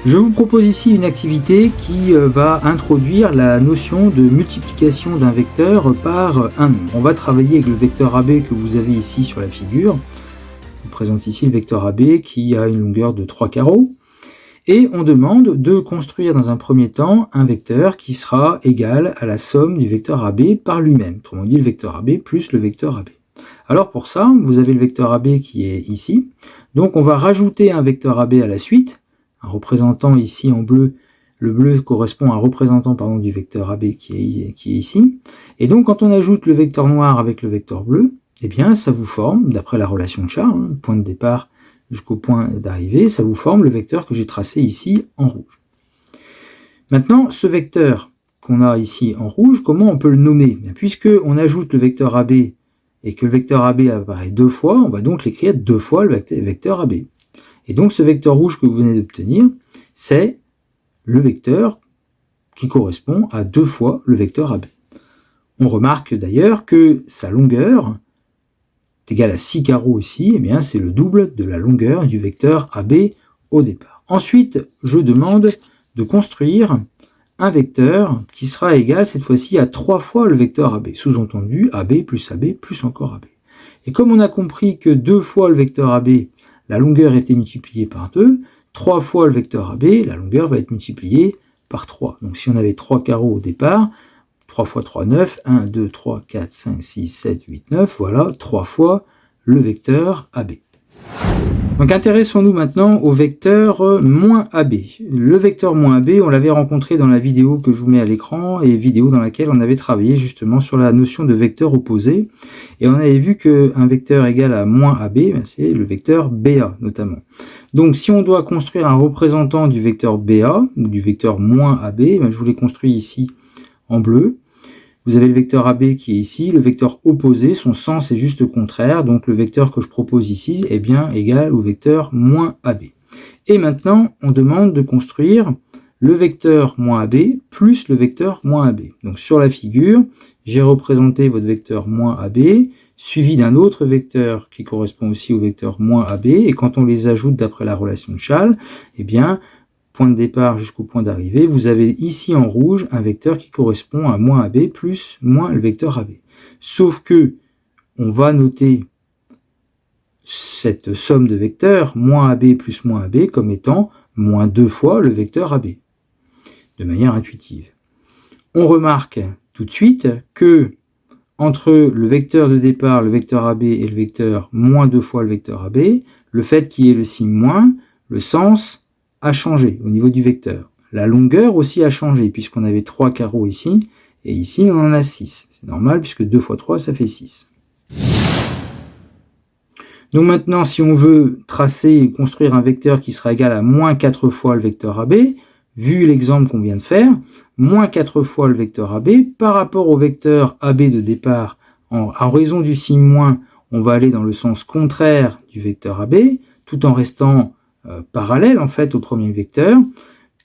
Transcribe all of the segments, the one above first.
Je vous propose ici une activité qui va introduire la notion de multiplication d'un vecteur par un nombre. On va travailler avec le vecteur AB que vous avez ici sur la figure. Je vous présente ici le vecteur AB qui a une longueur de 3 carreaux. Et on demande de construire dans un premier temps un vecteur qui sera égal à la somme du vecteur AB par lui-même. Autrement dit, le vecteur AB plus le vecteur AB. Alors pour ça, vous avez le vecteur AB qui est ici. Donc on va rajouter un vecteur AB à la suite. Un représentant ici en bleu, le bleu correspond à un représentant du vecteur AB qui est ici. Et donc quand on ajoute le vecteur noir avec le vecteur bleu, eh bien ça vous forme, d'après la relation de Charles, point de départ jusqu'au point d'arrivée, ça vous forme le vecteur que j'ai tracé ici en rouge. Maintenant, ce vecteur qu'on a ici en rouge, comment on peut le nommer? Puisque on ajoute le vecteur AB et que le vecteur AB apparaît deux fois, on va donc l'écrire deux fois le vecteur AB. Et donc ce vecteur rouge que vous venez d'obtenir, c'est le vecteur qui correspond à deux fois le vecteur AB. On remarque d'ailleurs que sa longueur est égale à 6 carreaux ici, et bien c'est le double de la longueur du vecteur AB au départ. Ensuite, je demande de construire un vecteur qui sera égal cette fois-ci à 3 fois le vecteur AB, sous-entendu AB plus encore AB. Et comme on a compris que 2 fois le vecteur AB, la longueur était multipliée par 2, 3 fois le vecteur AB, la longueur va être multipliée par 3. Donc si on avait 3 carreaux au départ, 3 fois 3, 9, 1, 2, 3, 4, 5, 6, 7, 8, 9, voilà, 3 fois le vecteur AB. Donc intéressons-nous maintenant au vecteur moins AB. Le vecteur moins AB, on l'avait rencontré dans la vidéo que je vous mets à l'écran, et vidéo dans laquelle on avait travaillé justement sur la notion de vecteur opposé. Et on avait vu qu'un vecteur égal à moins AB, c'est le vecteur BA notamment. Donc si on doit construire un représentant du vecteur BA, ou du vecteur moins AB, je vous l'ai construit ici en bleu. Vous avez le vecteur AB qui est ici, le vecteur opposé, son sens est juste contraire, donc le vecteur que je propose ici est bien égal au vecteur moins AB. Et maintenant, on demande de construire le vecteur moins AB plus le vecteur moins AB. Donc sur la figure, j'ai représenté votre vecteur moins AB, suivi d'un autre vecteur qui correspond aussi au vecteur moins AB, et quand on les ajoute d'après la relation de Charles, eh bien, point de départ jusqu'au point d'arrivée, vous avez ici en rouge un vecteur qui correspond à moins AB plus moins le vecteur AB. Sauf que on va noter cette somme de vecteurs, moins AB plus moins AB, comme étant moins 2 fois le vecteur AB, de manière intuitive. On remarque tout de suite que entre le vecteur de départ, le vecteur AB, et le vecteur moins 2 fois le vecteur AB, le fait qu'il y ait le signe moins, le sens a changé au niveau du vecteur. La longueur aussi a changé, puisqu'on avait 3 carreaux ici, et ici on en a 6. C'est normal, puisque 2 fois 3, ça fait 6. Donc maintenant, si on veut tracer et construire un vecteur qui sera égal à moins 4 fois le vecteur AB, vu l'exemple qu'on vient de faire, moins 4 fois le vecteur AB, par rapport au vecteur AB de départ, en raison du signe moins, on va aller dans le sens contraire du vecteur AB, tout en restant parallèle en fait au premier vecteur.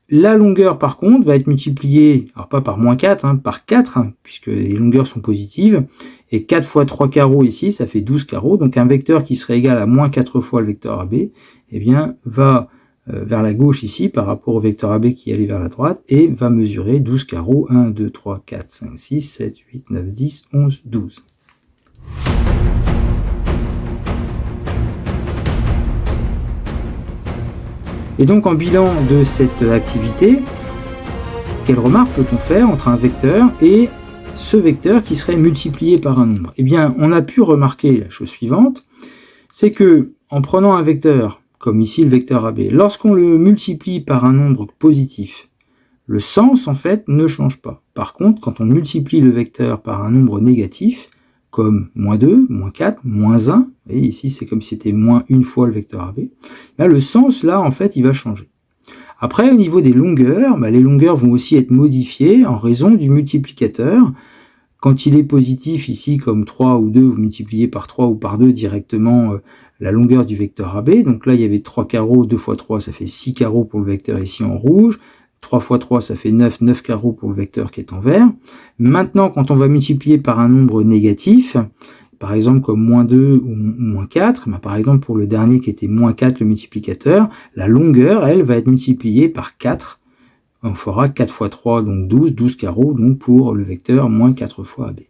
La longueur par contre va être multipliée, alors pas par moins 4, par 4, puisque les longueurs sont positives, et 4 fois 3 carreaux ici, ça fait 12 carreaux, donc un vecteur qui serait égal à moins 4 fois le vecteur AB, eh bien va vers la gauche ici par rapport au vecteur AB qui allait vers la droite, et va mesurer 12 carreaux, 1, 2, 3, 4, 5, 6, 7, 8, 9, 10, 11, 12. Et donc en bilan de cette activité, quelle remarque peut-on faire entre un vecteur et ce vecteur qui serait multiplié par un nombre? Eh bien, on a pu remarquer la chose suivante, c'est que en prenant un vecteur, comme ici le vecteur AB, lorsqu'on le multiplie par un nombre positif, le sens en fait ne change pas. Par contre, quand on multiplie le vecteur par un nombre négatif, comme moins 2, moins 4, moins 1, vous voyez, ici c'est comme si c'était moins une fois le vecteur AB, là, le sens là en fait il va changer. Après au niveau des longueurs, les longueurs vont aussi être modifiées en raison du multiplicateur. Quand il est positif ici comme 3 ou 2, vous multipliez par 3 ou par 2 directement la longueur du vecteur AB, donc là il y avait 3 carreaux, 2 fois 3 ça fait 6 carreaux pour le vecteur ici en rouge, 3 fois 3 ça fait 9, 9 carreaux pour le vecteur qui est en vert. Maintenant quand on va multiplier par un nombre négatif, par exemple comme moins 2 ou moins 4, ben, par exemple pour le dernier qui était moins 4, le multiplicateur, la longueur, elle, va être multipliée par 4. On fera 4 fois 3, donc 12, 12 carreaux, donc pour le vecteur moins 4 fois AB.